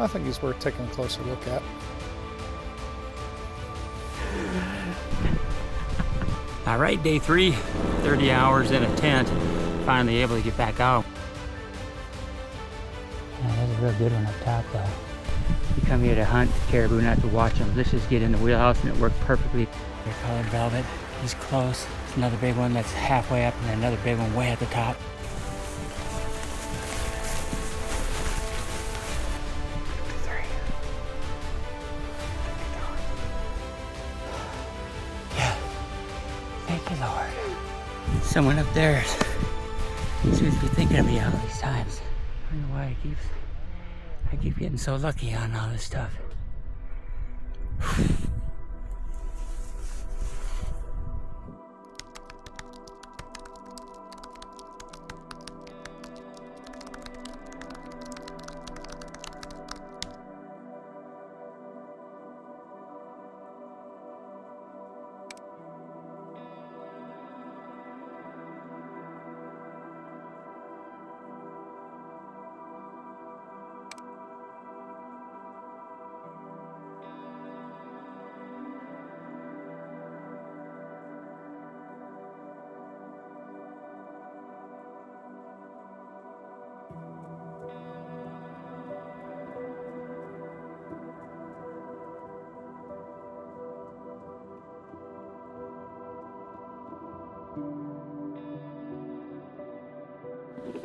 I think he's worth taking a closer look at. All right, day 3, 30 hours in a tent. Finally able to get back out. Yeah, that's a real good one up top though. You come here to hunt caribou, not to watch them. Let's just get in the wheelhouse and it worked perfectly. They're colored velvet. He's close. It's another big one that's halfway up and then another big one way at the top. Thank you, Lord. Someone up there seems to be thinking of me all these times. I don't know why I keep getting so lucky on all this stuff.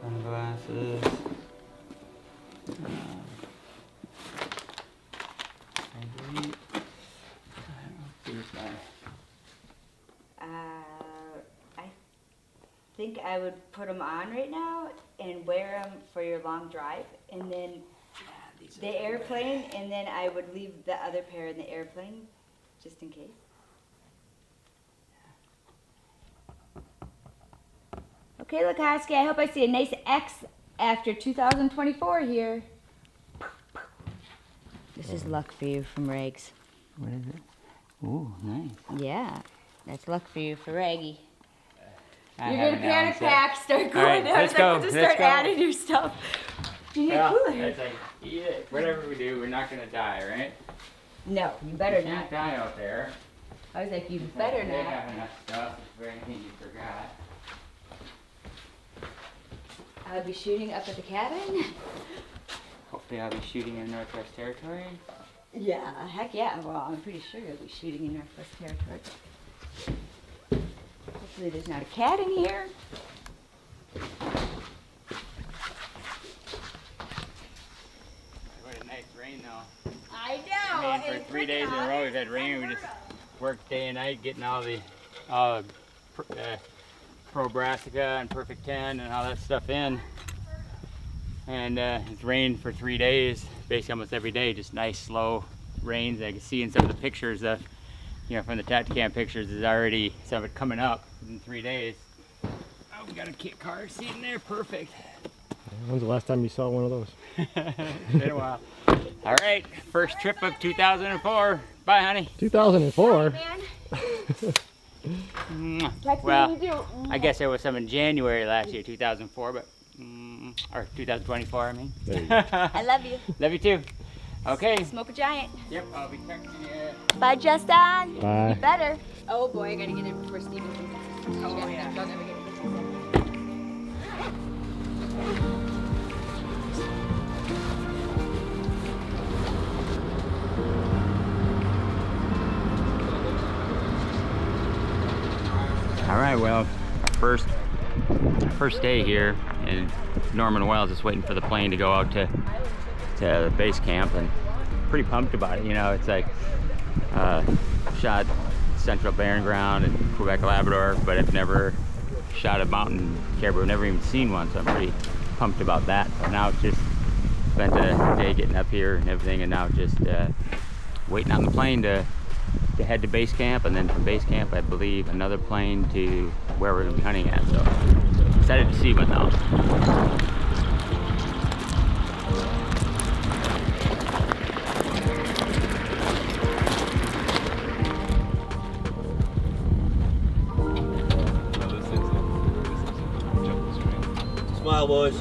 Sunglasses. I think I would put them on right now and wear them for your long drive, and then the airplane, and then I would leave the other pair in the airplane just in case. Okay, Lakosky, I hope I see a nice X after 2024 here. This is luck for you from Rags. What is it? Ooh, nice. Yeah, that's luck for you for Raggy. I You're gonna panic pack, start going. Right, I was like, just start adding your stuff. Do you need a cooler? It's like, eat it. Whatever we do, we're not gonna die, right? No, you better You can't not. die out there. I was like, you better They not. have enough stuff for anything you forgot. I'll be shooting up at the cabin. Hopefully I'll be shooting in Northwest Territory. Yeah, heck yeah. Well, I'm pretty sure you'll be shooting in Northwest Territory. Hopefully there's not a cat in here. What a nice rain though. I know. I mean, for 3 days in a row we've had rain. We just worked day and night getting all the Pro Brassica and Perfect 10 and all that stuff in. And it's rained for 3 days, basically almost every day, just nice slow rains. I can see in some of the pictures that, you know, from the Tacticam pictures, there's already some of it coming up in 3 days. Oh, we got a kit car seat in there, perfect. When's the last time you saw one of those? It's been a while. All right, first trip of 2004. Bye, honey. 2004? Well, I guess there was some in January last year, 2004, but or 2024, I mean. I love you. Love you too. Okay. Smoke a giant. Yep, I'll be texting you. Bye, Justin. Bye. You better. Oh boy, I gotta get it before Steven comes. Oh, yeah. Don't ever get it. All right, well, first day here, and Norman Wells is waiting for the plane to go out to the base camp, and pretty pumped about it. You know, it's like shot Central Barren Ground and Quebec Labrador, but I've never shot a mountain caribou. I've never even seen one, so I'm pretty pumped about that. So now it's just spent a day getting up here and everything, and now just waiting on the plane to head to base camp, and then from base camp, I believe, another plane to where we're going to be hunting at. So excited to see one now. Smile, boys.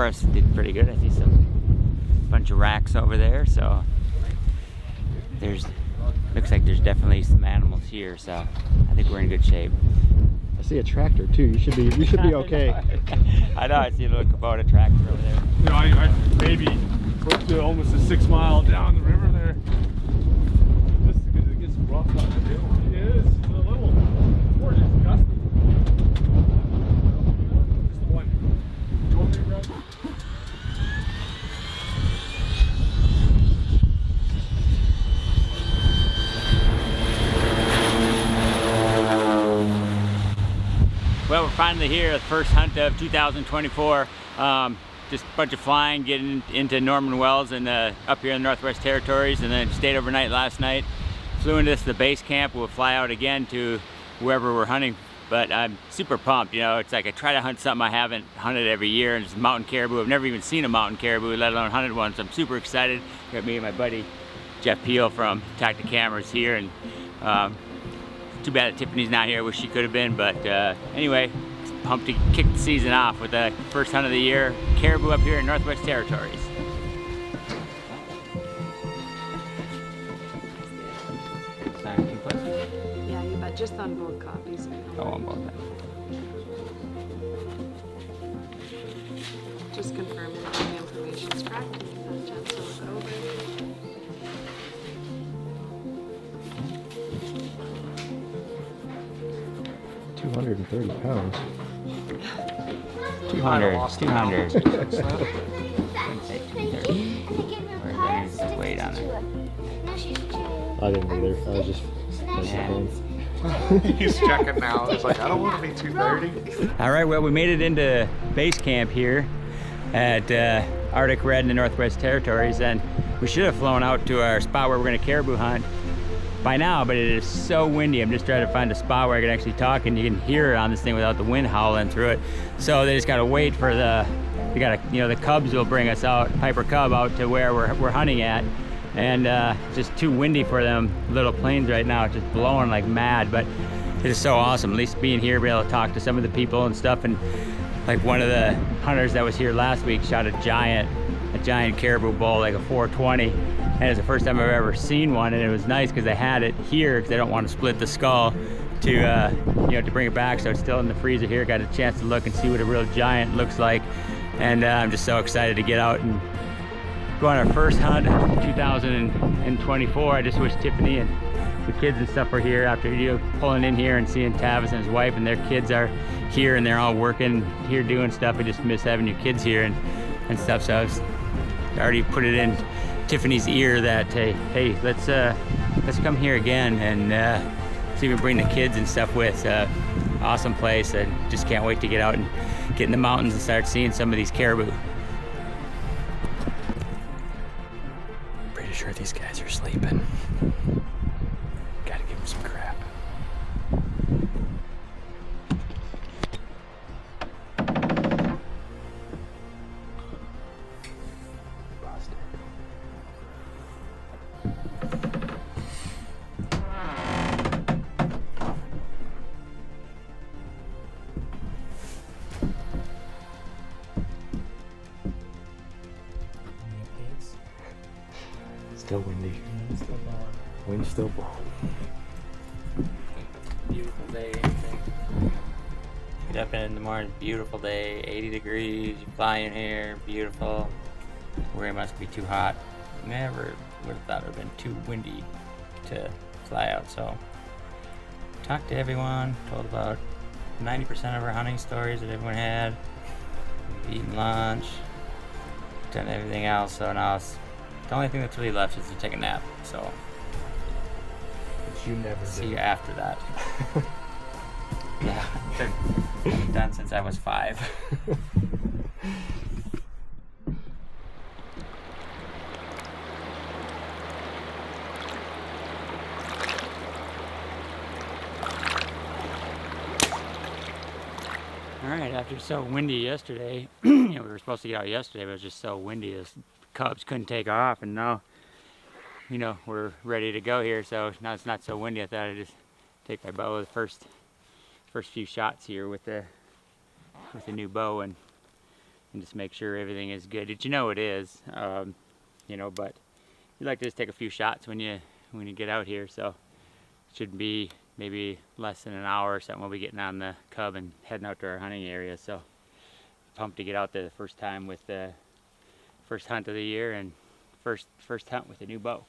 forest did pretty good. I see some bunch of racks over there, so looks like there's definitely some animals here, so I think we're in good shape. I see a tractor too. You should be okay. I know, I see a little Kubota tractor over there. You know, I maybe close to almost a 6 mile down the river there. This is because it gets rough on the hill. It is a little more just gusty. Just the one. Go big red. Well, we're finally here, the first hunt of 2024. Just a bunch of flying, getting into Norman Wells and up here in the Northwest Territories, and then stayed overnight last night. Flew into the base camp. We'll fly out again to wherever we're hunting, but I'm super pumped. You know, it's like I try to hunt something I haven't hunted every year, and it's mountain caribou. I've never even seen a mountain caribou, let alone hunted one, so I'm super excited. Got me and my buddy Jeff Peel from Tactic Cameras here, and too bad that Tiffany's not here. I wish she could have been, but anyway, pumped to kick the season off with the first hunt of the year, caribou up here in Northwest Territories. Yeah, you bet. Just on both copies. Oh, on both. Just confirming that the information's correct. Give that a chance to look it over. 230 pounds. 200. Where's the weight on it? I didn't either. I was just He's checking now. He's like, I don't want to be 230. All right, well, we made it into base camp here at Arctic Red in the Northwest Territories, and we should have flown out to our spot where we're going to caribou hunt by now, but it is so windy. I'm just trying to find a spot where I can actually talk and you can hear it on this thing without the wind howling through it. So they just got to wait for the cubs will bring us out, Piper Cub, out to where we're hunting at. And just too windy for them little planes right now. It's just blowing like mad, but it is so awesome. At least being here, be able to talk to some of the people and stuff. And like one of the hunters that was here last week shot a giant caribou bull, like a 420. And it's the first time I've ever seen one, and it was nice because they had it here because they don't want to split the skull to to bring it back, so it's still in the freezer here. Got a chance to look and see what a real giant looks like, and I'm just so excited to get out and go on our first hunt of 2024. I just wish Tiffany and the kids and stuff were here after pulling in here and seeing Tavis and his wife and their kids are here and they're all working here doing stuff. I just miss having your kids here and stuff, so I already put it in Tiffany's ear that hey, let's come here again and see if we bring the kids and stuff with. Awesome place. I just can't wait to get out and get in the mountains and start seeing some of these caribou. Pretty sure these guys are sleeping. Gotta give them some crap. Still windy. Wind still blowing. Beautiful day. Get up in the morning, beautiful day, 80 degrees, you fly in here, beautiful. Where it must be too hot. Never would have thought it would have been too windy to fly out, so. Talked to everyone, told about 90% of our hunting stories that everyone had. Eaten lunch, done everything else, so now it's the only thing that's really left is to take a nap, so. Which you never did. See you after that. Yeah, been done since I was 5. All right, after it's so windy yesterday, we were supposed to get out yesterday, but it was just so windy, the cubs couldn't take off, and now, we're ready to go here, so now it's not so windy. I thought I'd just take my bow, the first few shots here with the new bow, and and just make sure everything is good. Did you know it is? You know, but you like to just take a few shots when you get out here. So it should be maybe less than an hour or something. We'll be getting on the cub and heading out to our hunting area. So pumped to get out there the first time with the first hunt of the year and first hunt with a new bow.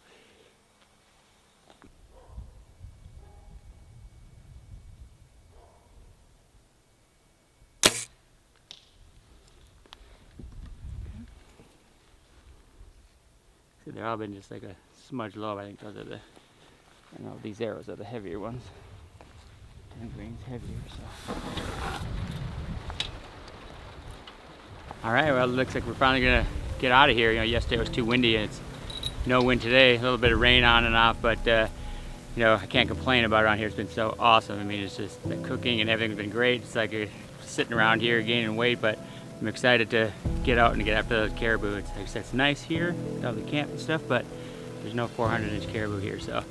See, they're all been just like a smudge low. I think those are the, I know these arrows are the heavier ones. 10 grains heavier, so. All right, well, it looks like we're finally gonna get out of here. You know, yesterday was too windy and it's no wind today. A little bit of rain on and off, but you know, I can't complain about it around here. It's been so awesome. I mean, it's just the cooking and everything's been great. It's like sitting around here gaining weight, but I'm excited to get out and get after the caribou. It's like I said, it's nice here, all the camp and stuff, but there's no 400-inch caribou here. So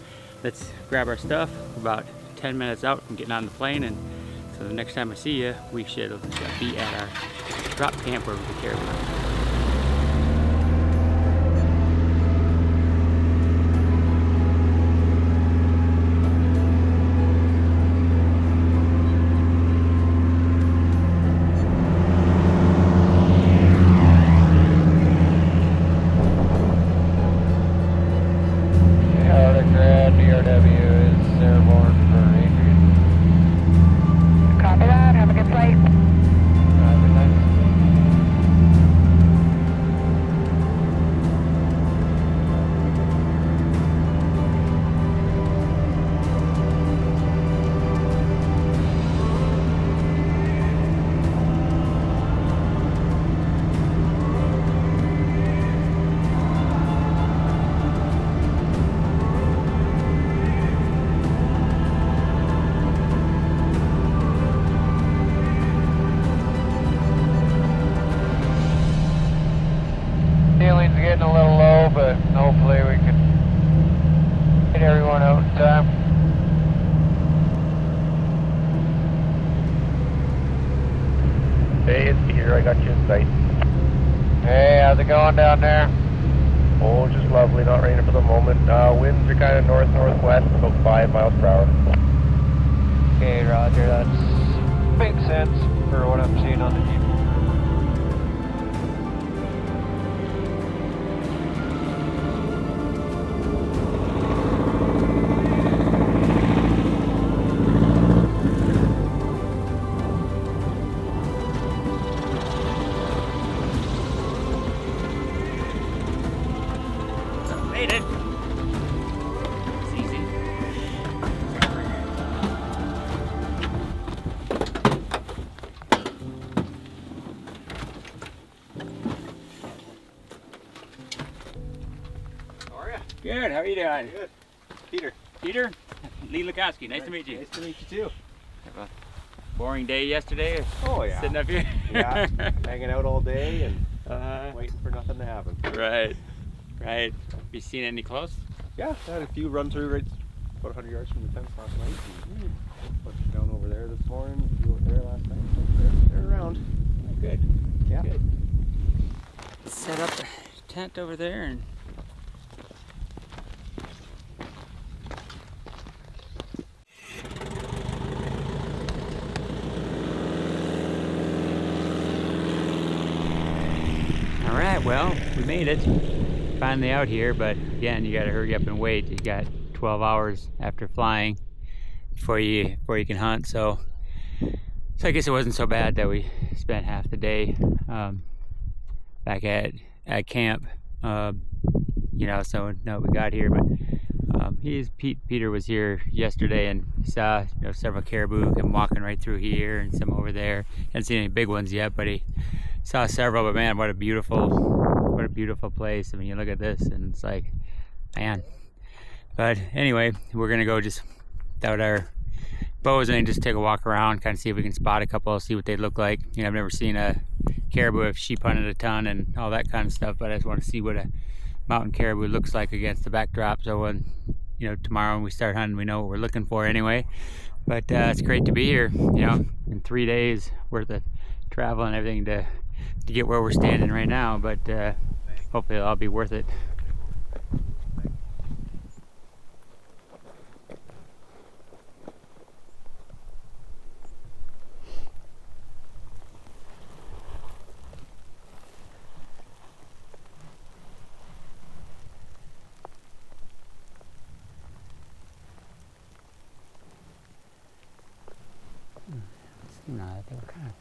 let's grab our stuff. We're about 10 minutes out from getting on the plane, and so the next time I see you, we should be at our drop camp where we can caribou. Getting a little low, but hopefully we can get everyone out in time. Hey, it's Peter. I got you in sight. Hey, how's it going down there? Oh, just lovely. Not raining for the moment. Winds are kind of north-northwest, about 5 miles per hour. Okay, Roger. That makes sense for what I'm seeing on the Jeep. Made it. It's easy. How are you? Good. How are you doing? Good. Peter. Peter? Lee Lakosky. Nice to meet you. Nice to meet you too. Have a boring day yesterday. Oh yeah. Sitting up here. Yeah. Hanging out all day and waiting for nothing to happen. Right. Right. Have you seen any close? Yeah, I had a few run through right about 100 yards from the tent last night. And a bunch down over there this morning, a few over there last night. So they're around. Oh, good. Yeah. Good. Let's set up a tent over there and all right, well, we made it. Finally out here, but again, you gotta hurry up and wait. You got 12 hours after flying before you can hunt. So I guess it wasn't so bad that we spent half the day back at camp. You know, so no, we got here, but Peter was here yesterday and saw several caribou come walking right through here and some over there. Hadn't seen any big ones yet, but he saw several. But man, what a beautiful place. I mean, you look at this and it's like, man. But anyway, we're gonna go just without our bows and just take a walk around, kind of see if we can spot a couple, see what they look like. You know, I've never seen a caribou. I've sheep hunted a ton and all that kind of stuff, but I just want to see what a mountain caribou looks like against the backdrop. So when tomorrow when we start hunting, we know what we're looking for anyway. But it's great to be here. In 3 days worth of travel and everything to to get where we're standing right now, but hopefully it'll all be worth it. No, they were kind of.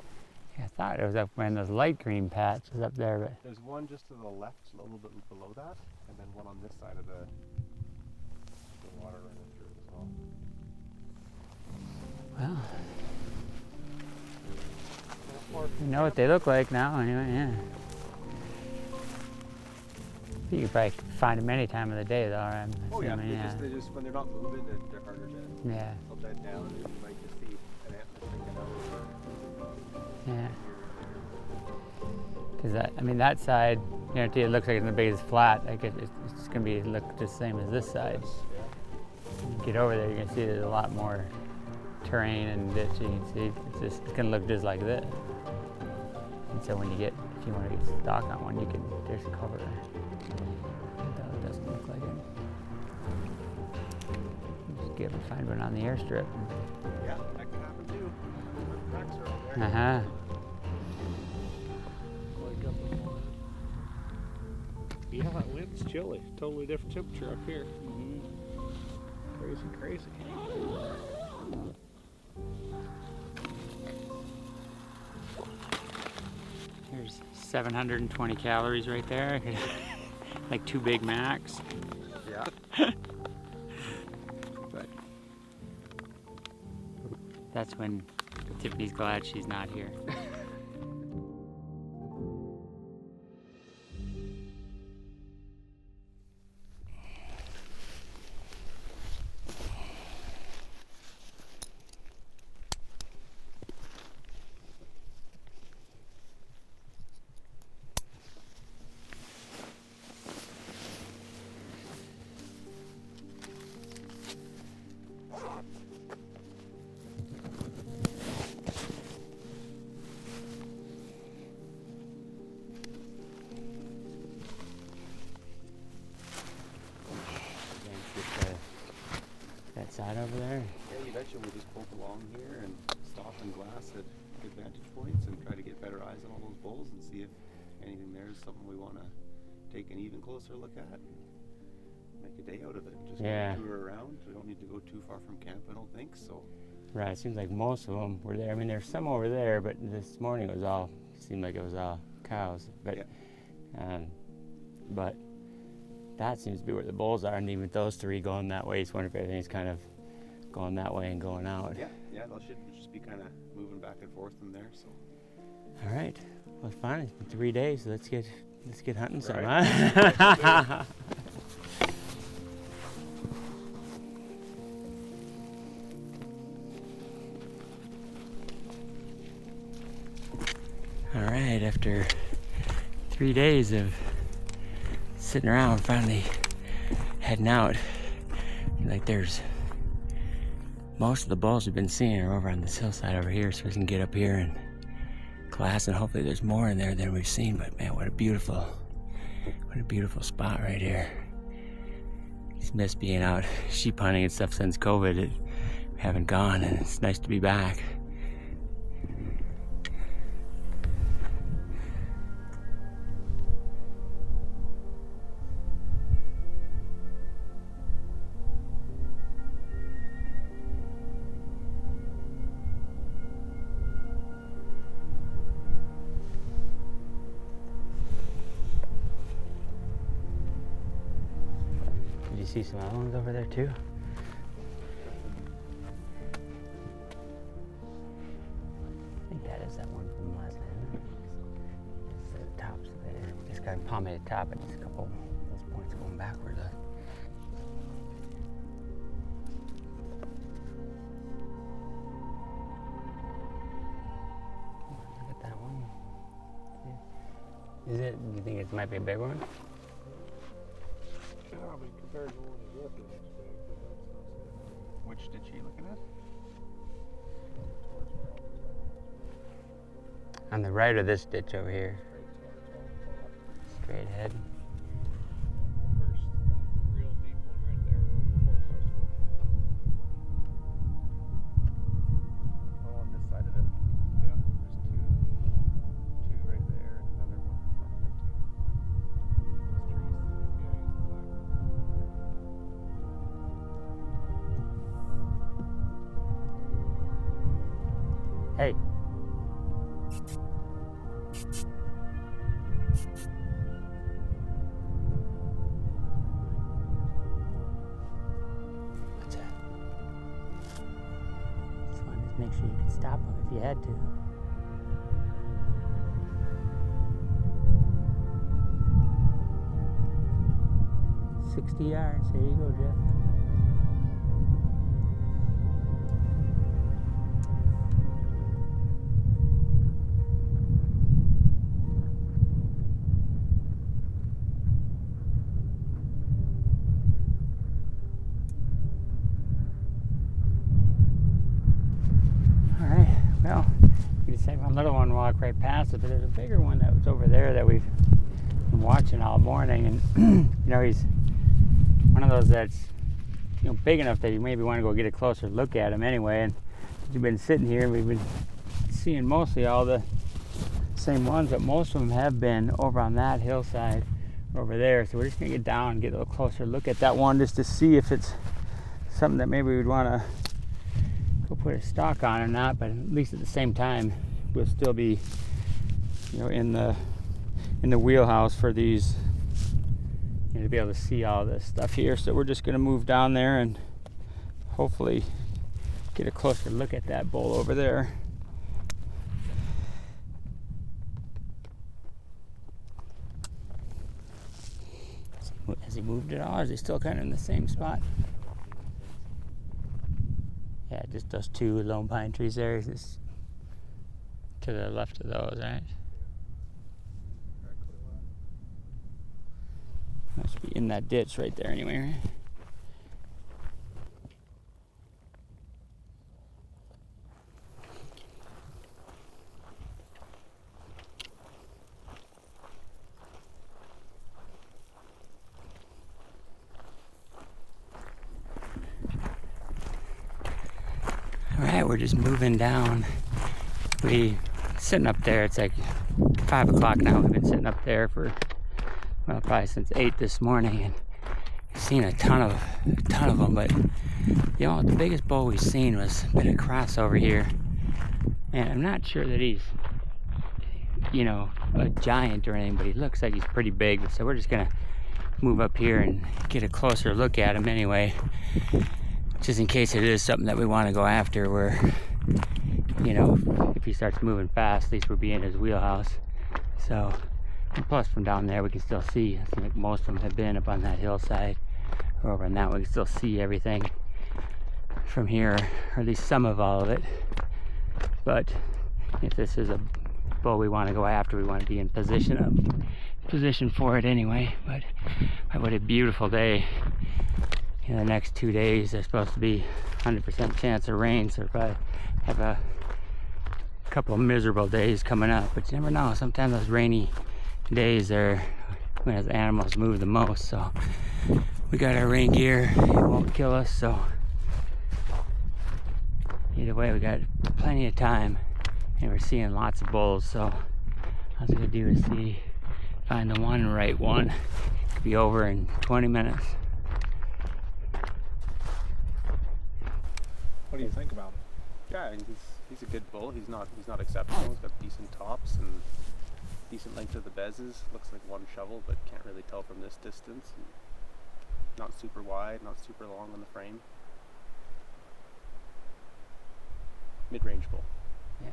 Yeah, I thought it was up when those light green patches up there, but There's one just to the left, a little bit below that, and then one on this side of the water running through as well. well, you know what they look like now, anyway. Yeah. You could probably find them any time of the day, though. I'm Oh yeah, assuming, they just when they're not moving, they're harder to. Yeah. They'll bend down, and you might just see an antler sticking out. Yeah. Because I mean, that side, guarantee it looks like it's the biggest flat. Like it's gonna be look just the same as this side. You get over there, you're gonna see there's a lot more terrain and ditch. You can see it's gonna look just like this. And so when you get, if you want to get stock on one, you can there's cover. Though it doesn't look like it. Just get and find one on the airstrip. Yeah, that could happen too. The cracks are out there. Uh huh. Yeah, that wind's chilly. Totally different temperature up here. Crazy. Here's 720 calories right there. Like 2 Big Macs. Yeah. But that's when Tiffany's glad she's not here. That side over there. Yeah, eventually we'll just poke along here and stop and glass at good vantage points and try to get better eyes on all those bulls and see if anything there is something we want to take an even closer look at. Make a day out of it. Just tour around. We don't need to go too far from camp, I don't think so. Right, it seems like most of them were there. I mean, there's some over there, but this morning it was all, seemed like it was all cows. But, but that seems to be where the bulls are, and even those 3 going that way, just wonder if everything's kind of going that way and going out. Yeah, they should just be kind of moving back and forth from there. So. All right, well, fine. It's been 3 days, so let's get hunting some, Right. huh? All right, after 3 days of sitting around, finally heading out. Like there's most of the bulls we've been seeing are over on this hillside over here, so we can get up here and glass, and hopefully there's more in there than we've seen. But man, what a beautiful spot right here. Just missed being out sheep hunting and stuff since COVID. We haven't gone, and it's nice to be back. See some other ones over there too. I think that is that one from last night. It's the tops there. Just got a palmated top and just a couple of those points going backwards. Look at that one. Is it? Do you think it might be a big one? I mean, compared to the one that left, it looks big, but that's not so. Which did she looking at? On the right of this ditch over here. Straight ahead. First real deep one right there where before it starts to go. Oh, on this side of it. Yeah. There's two right there, and another one in front of it too. Those trees. Yeah, he's black. Hey. What's that? Just wanted to make sure you could stop him if you had to. $60 yards. There you go, Jeff. Well, we just had one little one walk right past it, but there's a bigger one that was over there that we've been watching all morning, and you know, he's one of those that's, you know, big enough that you maybe want to go get a closer look at him anyway. And we've been sitting here and we've been seeing mostly all the same ones, but most of them have been over on that hillside over there. So we're just gonna get down and get a little closer look at that one just to see if it's something that maybe we'd want to go put a stock on or not, but at least at the same time we'll still be, you know, in the wheelhouse for these, you know, to be able to see all this stuff here. So we're just going to move down there and hopefully get a closer look at that bull over there. Has he moved at all, or is he still kind of in the same spot? Yeah, just those two lone pine trees there. Just to the left of those, right? Must be in that ditch right there anyway, right? Alright, we're just moving down. We sitting up there, it's like 5 o'clock now. We've been sitting up there for, well, probably since 8 this morning, and we've seen a ton of them, but you know, the biggest bull we've seen was a bit of crossover here, and I'm not sure that he's, you know, a giant or anything, but he looks like he's pretty big. So we're just gonna move up here and get a closer look at him anyway, just in case it is something that we want to go after, where, you know, if he starts moving fast, at least we'll be in his wheelhouse. So, and plus from down there we can still see, I think most of them have been up on that hillside, or over on that one, we can still see everything from here, or at least some of all of it. But if this is a bull we want to go after, we want to be in position for it anyway. But what a beautiful day. You know, the next 2 days there's supposed to be 100% chance of rain, so we'll probably have a couple of miserable days coming up. But you never know, sometimes those rainy days are when the animals move the most. So we got our rain gear, it won't kill us, so either way we got plenty of time, and we're seeing lots of bulls. So all I was gonna do is find the one right one. Could be over in 20 minutes. What do you think about him? Yeah, I mean, he's a good bull. He's not exceptional. He's got decent tops and decent length of the bezzes. Looks like one shovel, but can't really tell from this distance. And not super wide, not super long on the frame. Mid-range bull. Yeah.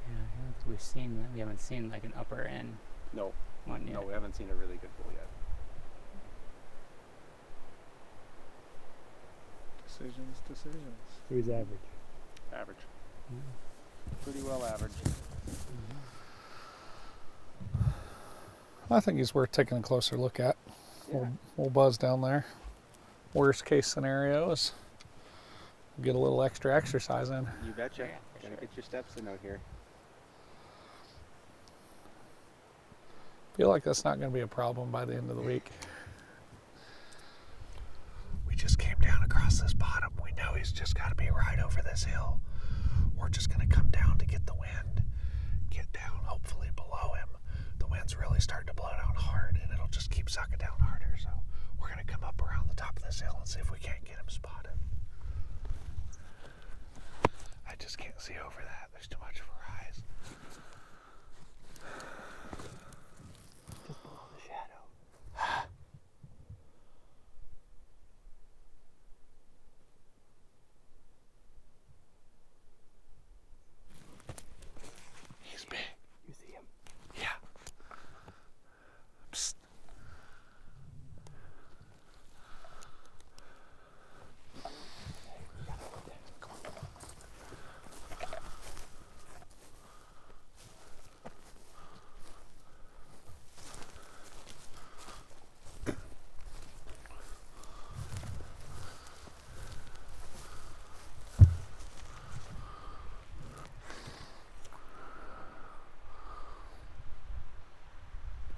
Yeah, we haven't seen like an upper end No, one yet. no, we haven't seen a really good bull yet. Decisions. Who's average? Average. Pretty well average. I think he's worth taking a closer look at. Yeah. We'll buzz down there. Worst case scenario is Get a little extra exercise in. You betcha. Yeah, for Gotta sure. get your steps in out here. Feel like that's not going to be a problem by the end of the week. We just came down across this bottom. We know he's just got to be right over this hill. We're just going to come down to get the wind, get down hopefully below him. The wind's really starting to blow down hard, and it'll just keep sucking down harder. So we're going to come up around the top of this hill and see if we can't get him spotted. I just can't see over that. There's too much for our eyes. Just below the shadow. He's big. You see him? Yeah. Psst.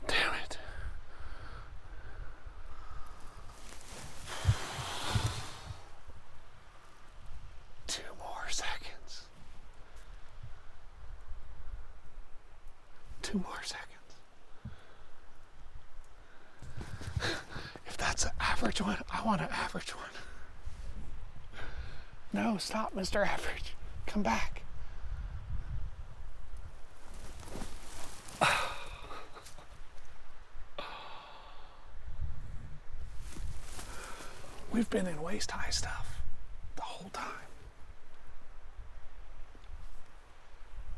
Damn it. Two more seconds. 2 more seconds. If that's an average one, I want an average one. No, stop, Mr. Average. Come back. We've been in waist high stuff the whole time.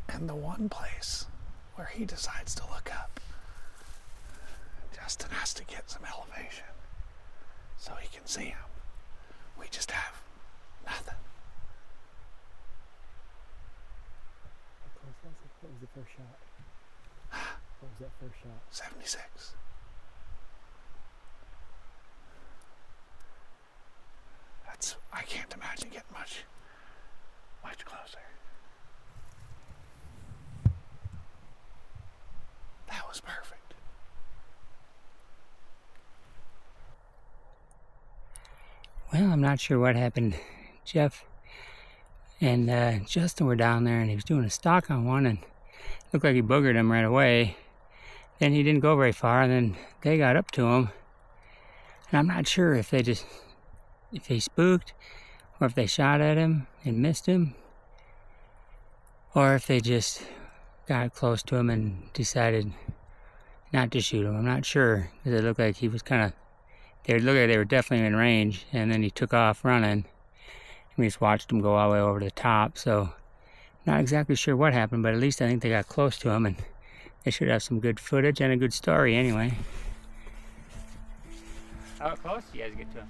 And the one place where he decides to look up, Justin has to get some elevation so he can see him. We just have nothing. What was the first shot? What was that first shot? 76. I can't imagine getting much closer. That was perfect. Well, I'm not sure what happened. Jeff and Justin were down there and he was doing a stalk on one and looked like he boogered him right away. Then he didn't go very far and then they got up to him. And I'm not sure if they spooked or if they shot at him and missed him or if they just got close to him and decided not to shoot him. I'm not sure because it looked like he was kind of, they looked like they were definitely in range and then he took off running. We just watched him go all the way over to the top, so not exactly sure what happened, but at least I think they got close to him and they should have some good footage and a good story anyway. How close did you guys get to him?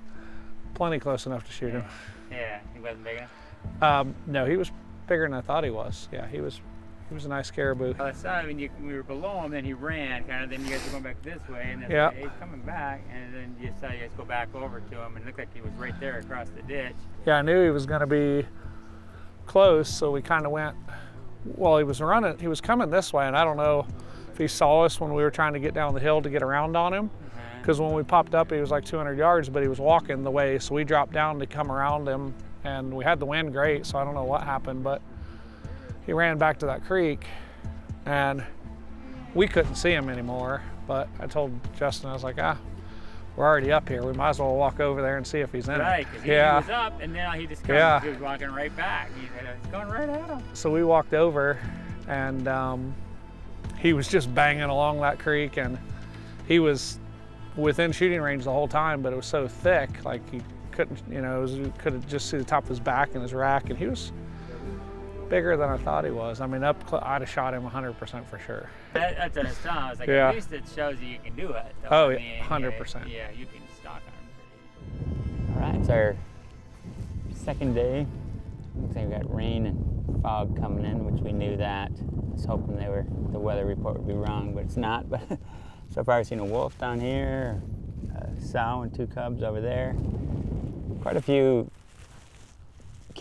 Plenty close enough to shoot him. Yeah, he wasn't big enough? No, he was bigger than I thought he was. Yeah, he was a nice caribou. Well, I saw him, we were below him, then he ran, kind of, then you guys were going back this way, and then Yeah. he's coming back, and then you saw you guys go back over to him, and it looked like he was right there across the ditch. Yeah, I knew he was going to be close, so we kind of went, well, he was coming this way, and I don't know if he saw us when we were trying to get down the hill to get around on him, because when we popped up, he was like 200 yards, but he was walking the way, so we dropped down to come around him, and we had the wind great, so I don't know what happened, but he ran back to that creek, and we couldn't see him anymore, but I told Justin, I was like, we're already up here. We might as well walk over there and see if he's in Right, it. because he was up, and now he just comes, he was walking right back. He's going right at him. So we walked over, and he was just banging along that creek, and he was within shooting range the whole time, but it was so thick, like he couldn't, you could just see the top of his back and his rack, and he was bigger than I thought he was. I mean, I'd have shot him 100% for sure. That's what I was telling. I was like, Yeah. at least it shows you can do it. Though. Oh, I yeah, mean, 100%. Yeah, you can stalk on him. All right, it's our second day. Looks like we got rain and fog coming in, which we knew that. I was hoping the weather report would be wrong, but it's not. But so far, I've seen a wolf down here, a sow and 2 cubs over there. Quite a few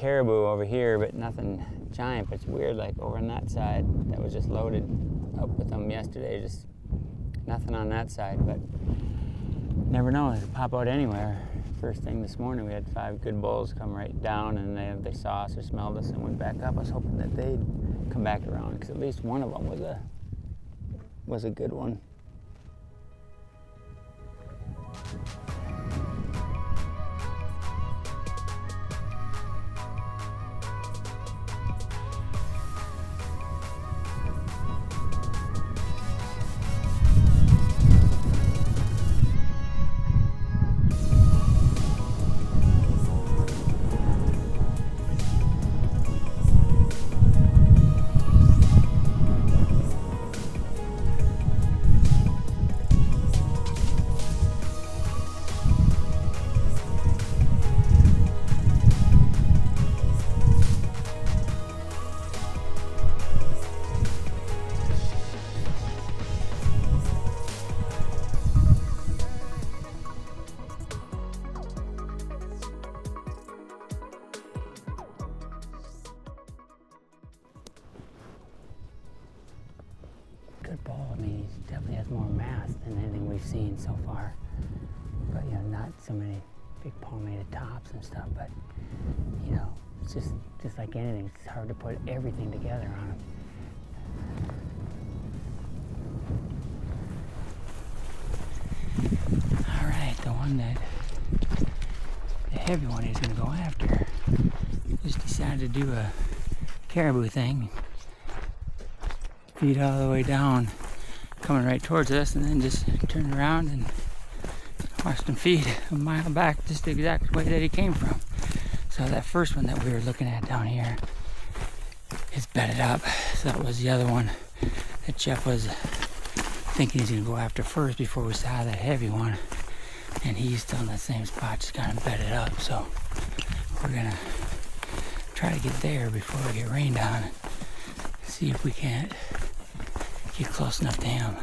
caribou over here, but nothing giant. But it's weird, like over on that side, that was just loaded up with them yesterday. Just nothing on that side, but never know. They could pop out anywhere. First thing this morning, we had 5 good bulls come right down, and they saw us or smelled us and went back up. I was hoping that they'd come back around, because at least one of them was a good one. Good bull. I mean, he definitely has more mass than anything we've seen so far. But, you know, not so many big palmated tops and stuff, but, you know, it's just like anything. It's hard to put everything together on him. All right, the one that, the heavy one he's gonna go after, just decided to do a caribou thing. Feet all the way down, coming right towards us, and then just turned around and watched him feed a mile back, just the exact way that he came from. So that first one that we were looking at down here is bedded up. So that was the other one that Jeff was thinking he's gonna go after first before we saw that heavy one. And he's still in the same spot, just got him bedded up. So we're gonna try to get there before we get rained on. See if we can't get close enough to him.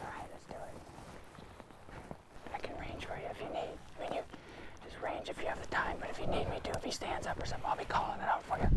All right, let's do it. I can range for you if you need. I mean, you just range if you have the time, but if you need me to, if he stands up or something, I'll be calling it out for you.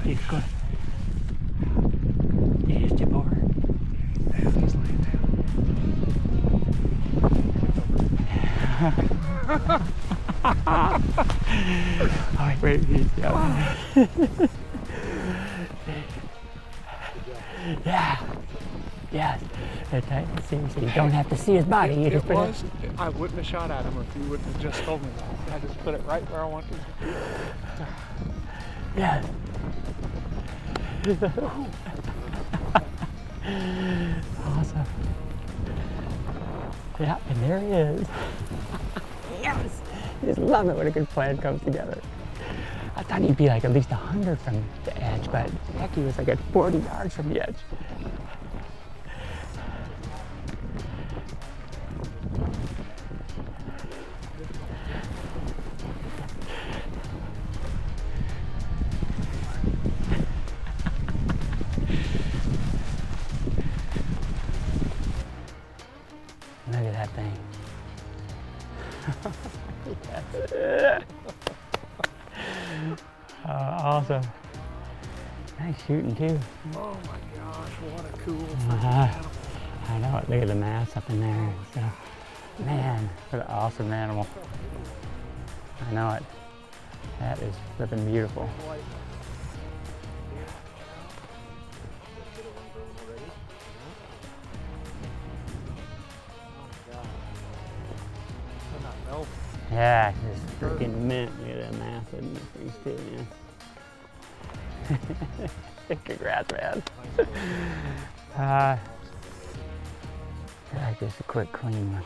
He's good. Yeah, he's tip over. Yeah, he's laying down. Oh, wait, yeah. Yeah. Yes. Seriously, you don't have to see his body. You just put it. I wouldn't have shot at him if you wouldn't have just told me that. I just put it right where I wanted to. Yeah. Awesome. Yeah, and there he is. Yes. I just love it when a good plan comes together. I thought he'd be like at least 100 from the edge, but heck, he was like at 40 yards from the edge. Look at that thing. Yes. Awesome. Nice shooting too. Oh my gosh, what a cool I know it. Look at the mass up in there and stuff. Man, what an awesome animal. I know it. That is flipping beautiful. Yeah, it's freaking mint. Look at that mass in the things too, man. Congrats, man. Like just a quick clean one.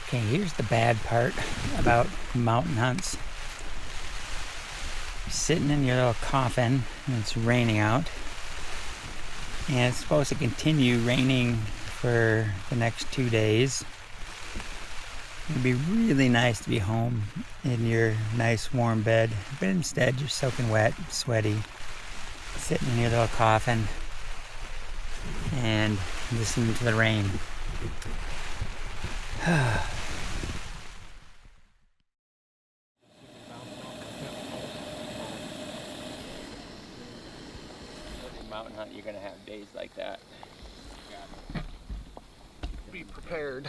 Okay, here's the bad part about mountain hunts. You're sitting in your little coffin and it's raining out. And it's supposed to continue raining for the next 2 days. It'd be really nice to be home in your nice warm bed, but instead you're soaking wet, sweaty, sitting in your little coffin and listening to the rain. Mountain hunt, you're gonna have days like that. Be prepared.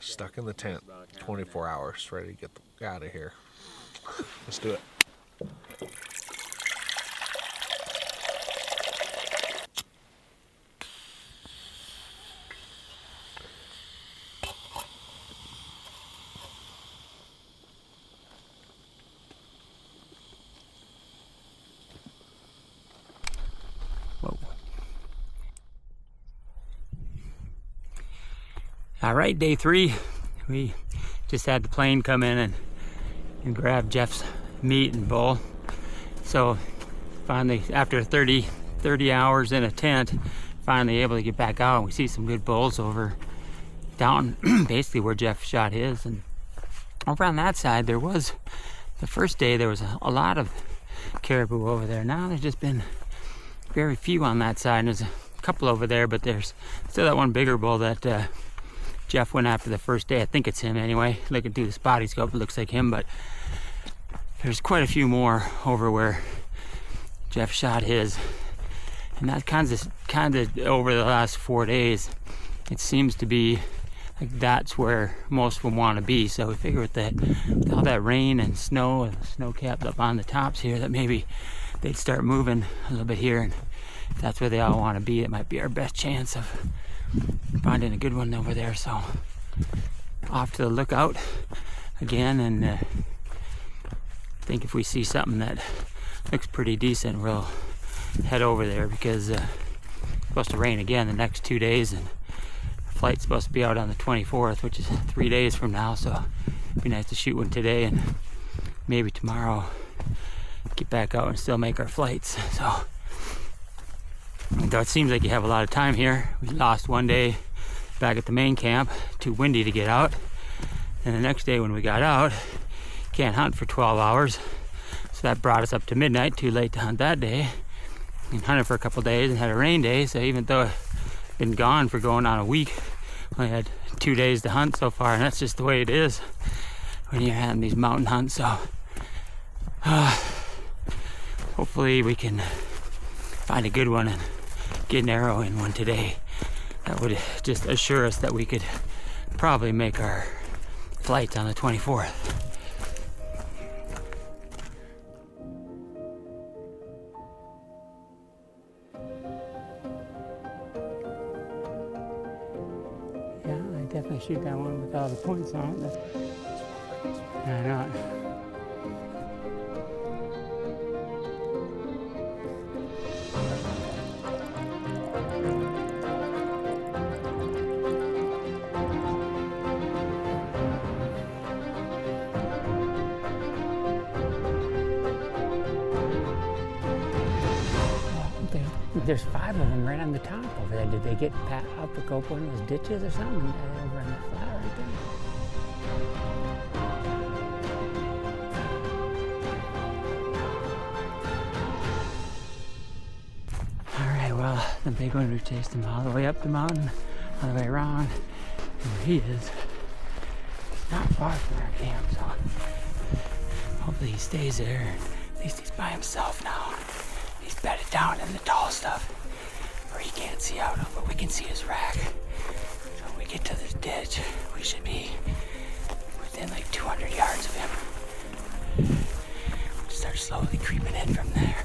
Stuck in the tent, 24 hours, ready to get out of here. Let's do it. All right, day 3. We just had the plane come in and grab Jeff's meat and bull. So finally, after 30 hours in a tent, finally able to get back out. We see some good bulls over down basically where Jeff shot his. And over on that side, there was, the first day, there was a lot of caribou over there. Now there's just been very few on that side. And there's a couple over there, but there's still that one bigger bull that Jeff went after the first day. I think it's him anyway. Looking through the spotty scope, it looks like him, but there's quite a few more over where Jeff shot his. And that kind of over the last 4 days, it seems to be like that's where most of them want to be. So we figure with all that rain and snow and snow capped up on the tops here, that maybe they'd start moving a little bit here. And if that's where they all want to be, it might be our best chance of finding a good one over there. So off to the lookout again, and I think if we see something that looks pretty decent. We'll head over there because it's supposed to rain again the next 2 days, and flight's supposed to be out on the 24th, which is 3 days from now, so it'd be nice to shoot one today and maybe tomorrow get back out and still make our flights. So though it seems like you have a lot of time here, we lost 1 day back at the main camp, too windy to get out, and the next day when we got out, can't hunt for 12 hours, so that brought us up to midnight, too late to hunt that day, and hunted for a couple days and had a rain day. So even though I've been gone for going on a week, only had 2 days to hunt so far, and that's just the way it is when you're having these mountain hunts. So hopefully we can find a good one and get an arrow in one today. That would just assure us that we could probably make our flight on the 24th. Yeah, I definitely shoot that one with all the points on it. I know it. There's 5 of them right on the top over there. Did they get out to go one of those ditches or something? They're over in that flat right there. All right, well, the big one, we chased him all the way up the mountain, all the way around. And where he is, not far from our camp, so hopefully he stays there. At least he's by himself now. He's bedded down in the tall stuff where he can't see out of, but we can see his rack. So when we get to this ditch, we should be within like 200 yards of him. We'll start slowly creeping in from there.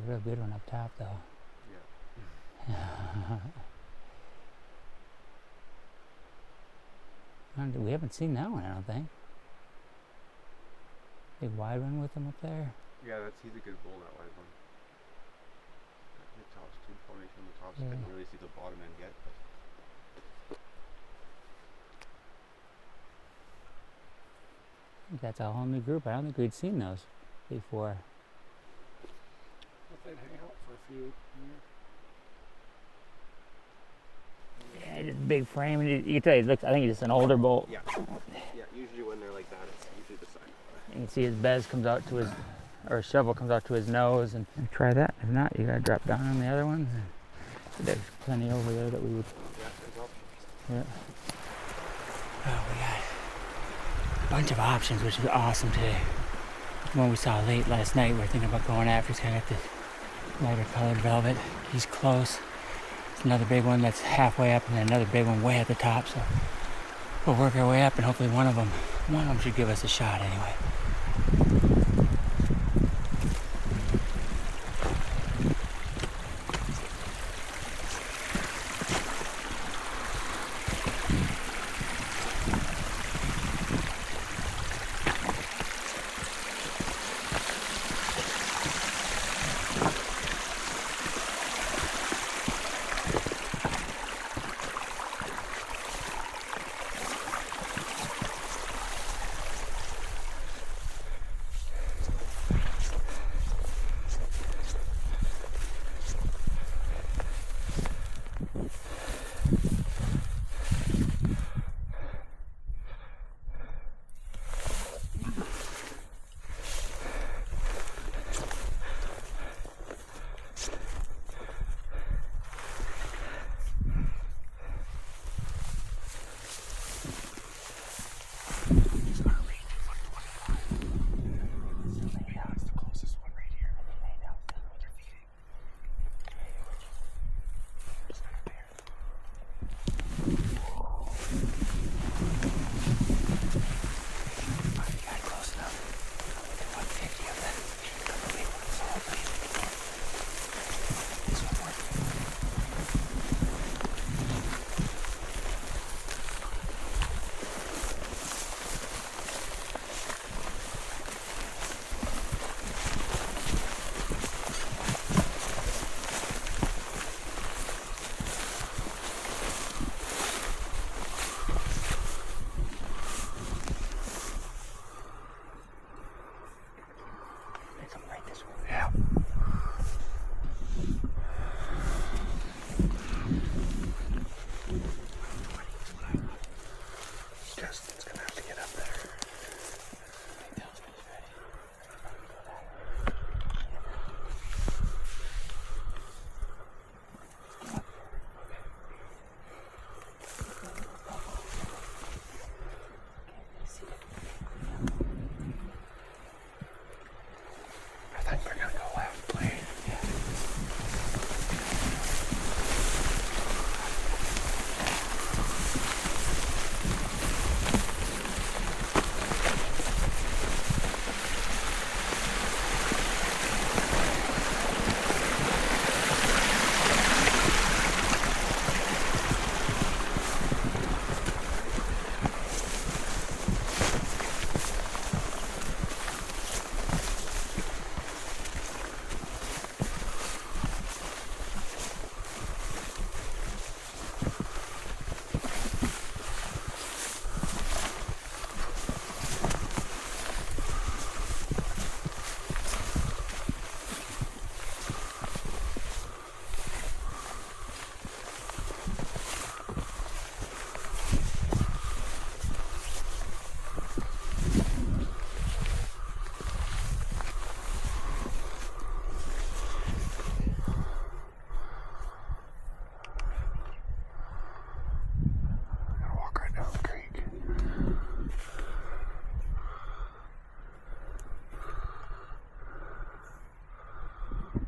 Real good one up top, though. Yeah. We haven't seen that one, I don't think. Big wide one with him up there. Yeah, he's a good bull, that wide one. The top's tube formation on the top, so Yeah. I couldn't really see the bottom end yet. But I think that's a whole new group. I don't think we'd seen those before. They'd hang out for a few years. Yeah, just big frame. You can tell I think he's just an older bull. yeah, usually when they're like that, it's usually the sign. You can see his bez comes out to his, or his shovel comes out to his nose, and try that. If not, you gotta drop down on the other ones. There's plenty over there that we would. Yeah, there's options. Yeah. Oh, we got a bunch of options, which is awesome today. The one we saw late last night, we're thinking about going after. He's kind of got this lighter colored velvet. He's close. There's another big one that's halfway up, and then another big one way at the top. So we'll work our way up, and hopefully one of them should give us a shot anyway.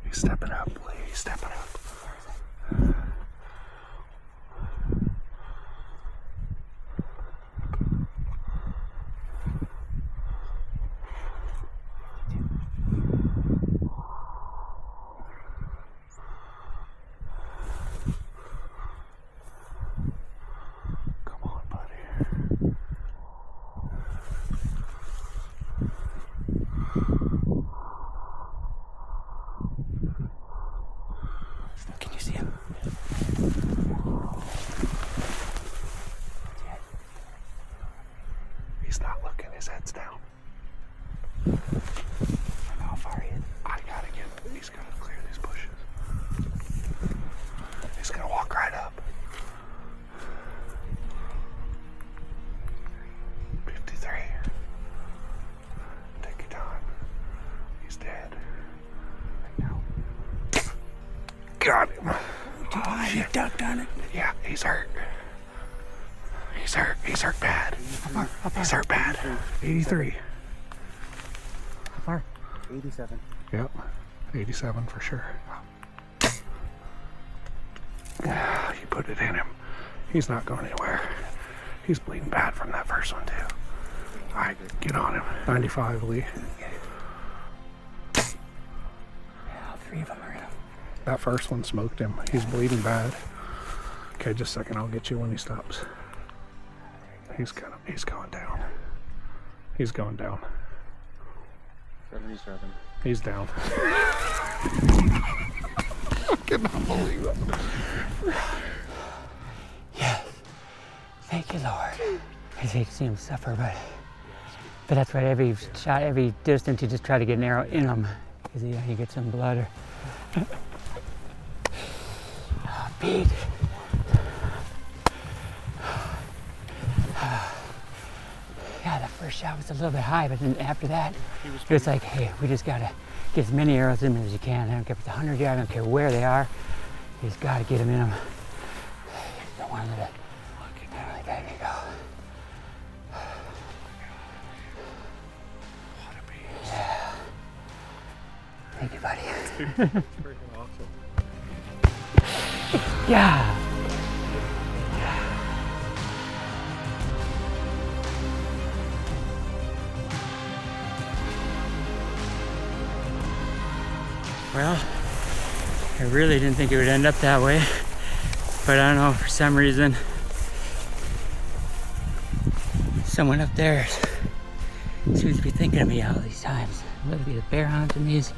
He's stepping up, Lee. He's stepping up. Come on, buddy. Can you see him? He's not looking. His head's down. How far he is? I gotta get. He's gotta clear these bushes. He's gonna walk right up. 53. Take your time. He's dead. Right now. Got him. Oh, you ducked on it. Yeah, he's hurt. He's hurt. He's hurt bad. He's hurt bad. 83. How far? 87. Yep. 87 for sure. You put it in him. He's not going anywhere. He's bleeding bad from that first one too. All right, get on him. 95, Lee. Yeah, all three of them are in him. That first one smoked him. He's bleeding bad. Okay, just a second. I'll get you when he stops. He's going down. He's going down. 77. He's down. I cannot believe it. Yes. Thank you, Lord. I hate to see him suffer, but that's why every shot, every distance, you just try to get an arrow in him, because you get some blood. Oh, Pete. Yeah, the first shot was a little bit high, but then after that, it was like, hey, we just gotta get as many arrows in him as you can. I don't care if it's 100 yards, I don't care where they are. You just gotta get them in them. You don't want to let it. There you go. Yeah. Thank you, buddy. Freaking awesome. Yeah. Well, I really didn't think it would end up that way, but I don't know, for some reason, someone up there seems to be thinking of me all these times. Whether it be the bear hunts and these,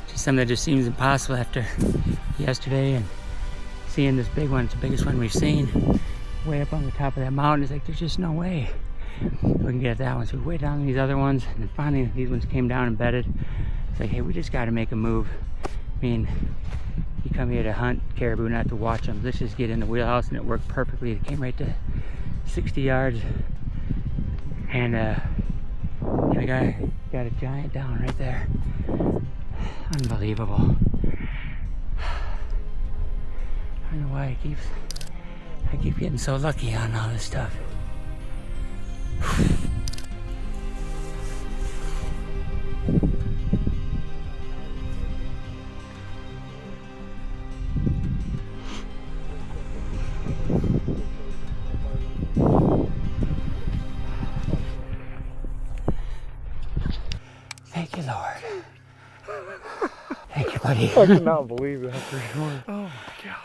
just something that just seems impossible after yesterday and seeing this big one. It's the biggest one we've seen, way up on the top of that mountain. It's like, there's just no way we can get that one. So we waited on these other ones, and then finally these ones came down and bedded. It's like, hey, we just got to make a move. I mean, you come here to hunt caribou, not to watch them. Let's just get in the wheelhouse, and it worked perfectly. It came right to 60 yards, and we got a giant down right there. Unbelievable. I don't know why I keep getting so lucky on all this stuff. Thank you, Lord. Thank you, buddy. I cannot believe that for sure. Oh my God.